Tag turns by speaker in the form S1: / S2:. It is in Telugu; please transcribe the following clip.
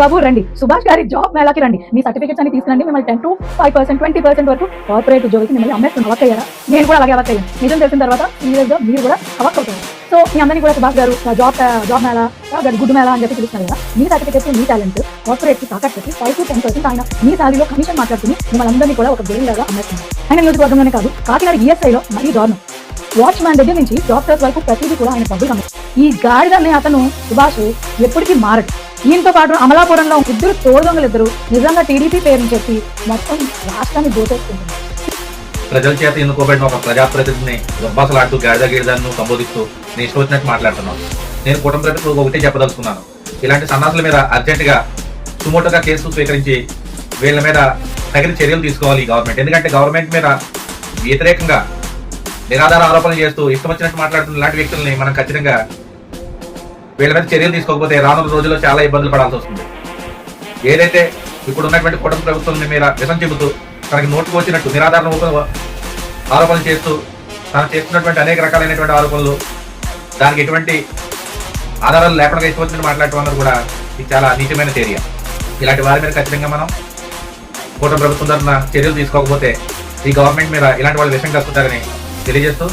S1: బాబు రండి, సుభాష్ గారి జాబ్ మేళాకి రండి, మీ సర్టిఫికేట్స్ అని తీసుకురండి. మిమ్మల్ని 10 to 5%, 20% వరకు కార్పొరేట్ ఉద్యోగికి మిమ్మల్ని అమ్మేస్తున్న అవక్ అయ్యారా? నేను కూడా అలాగే అవక్ అయ్యాను. నిజం తెలిసిన తర్వాత సీరియస్ గా మీరు కూడా అవక్ అవుతారు. సో మీ అందరినీ కూడా సుభాష్ గారు జాబ్ మేళా, గుడ్ మేళా అని చెప్పి పిలుస్తున్నారు కదా. మీ సర్టిఫికేట్స్, మీ టాలెంట్ కార్పొరేట్ కి తాకట్టు పెట్టి 5 to 10% ఆయన మీ సాలరీలో కమిషన్ మాట్లాడుకుని మిమ్మల్ని అందరినీ కూడా ఒక బిల్డర్గా అమ్మేస్తున్నారు. ఆయన నియోజకవర్గంలోనే కాదు, కాకినాడ ఈఎస్ఐలో మరీ దారుణం. వాచ్మ్యాన్ దగ్గర నుంచి డాక్టర్స్ వరకు ప్రతిదీ కూడా ఆయన డబ్బులు కమ్మారు. ఈ గాడిదనే అతను సుభాష్ ఎప్పటికీ మారడు. ఈయనతో పాటు అమలాపురంలో ఇద్దరు తోడుదొంగలిద్దరు నిజంగా టీడీపీ పేరుని చెప్పి మొత్తం రాష్ట్రాన్ని దోచేసుకుంటున్నారు.
S2: ప్రజల చేత ఎన్నుకోబడిన ఒక ప్రజాప్రతినిధిని గొబ్బాసలాడుతూ గాడిదను సంబోధిస్తూ నేను ఇష్టం వచ్చినట్టు మాట్లాడుతున్నాను. నేను కుటుంబ ప్రజలకు ఒకటే చెప్పదలుచుకున్నాను. ఇలాంటి సన్నాసుల మీద అర్జెంటుగా సుమోటోగా కేసు స్వీకరించి వీళ్ళ మీద తగిన చర్యలు తీసుకోవాలి ఈ గవర్నమెంట్. ఎందుకంటే గవర్నమెంట్ మీద వ్యతిరేకంగా నిరాధార ఆరోపణలు చేస్తూ ఇష్టం వచ్చినట్టు మాట్లాడుతున్న ఇలాంటి వ్యక్తుల్ని మనం ఖచ్చితంగా వీళ్ళ మీద చర్యలు తీసుకోకపోతే రానున్న రోజుల్లో చాలా ఇబ్బందులు పడాల్సి వస్తుంది. ఏదైతే ఇప్పుడు ఉన్నటువంటి కుటుంబ ప్రభుత్వం మీద విషం చెబుతూ తనకి నోటుకు వచ్చినట్టు నిరాధారణ ఆరోపణలు చేస్తూ తను చేస్తున్నటువంటి అనేక రకాలైనటువంటి ఆరోపణలు, దానికి ఎటువంటి ఆధారాలు లేకుండా ఇష్టం వచ్చినట్టు మాట్లాడటం అన్నది కూడా ఇది చాలా నీచమైన చర్య. ఇలాంటి వారి మీద ఖచ్చితంగా మనం కుటుంబ ప్రభుత్వం తరఫున చర్యలు తీసుకోకపోతే ఈ గవర్నమెంట్ మీద ఇలాంటి వాళ్ళు విషం కలుపుతారని తెలియజేస్తూ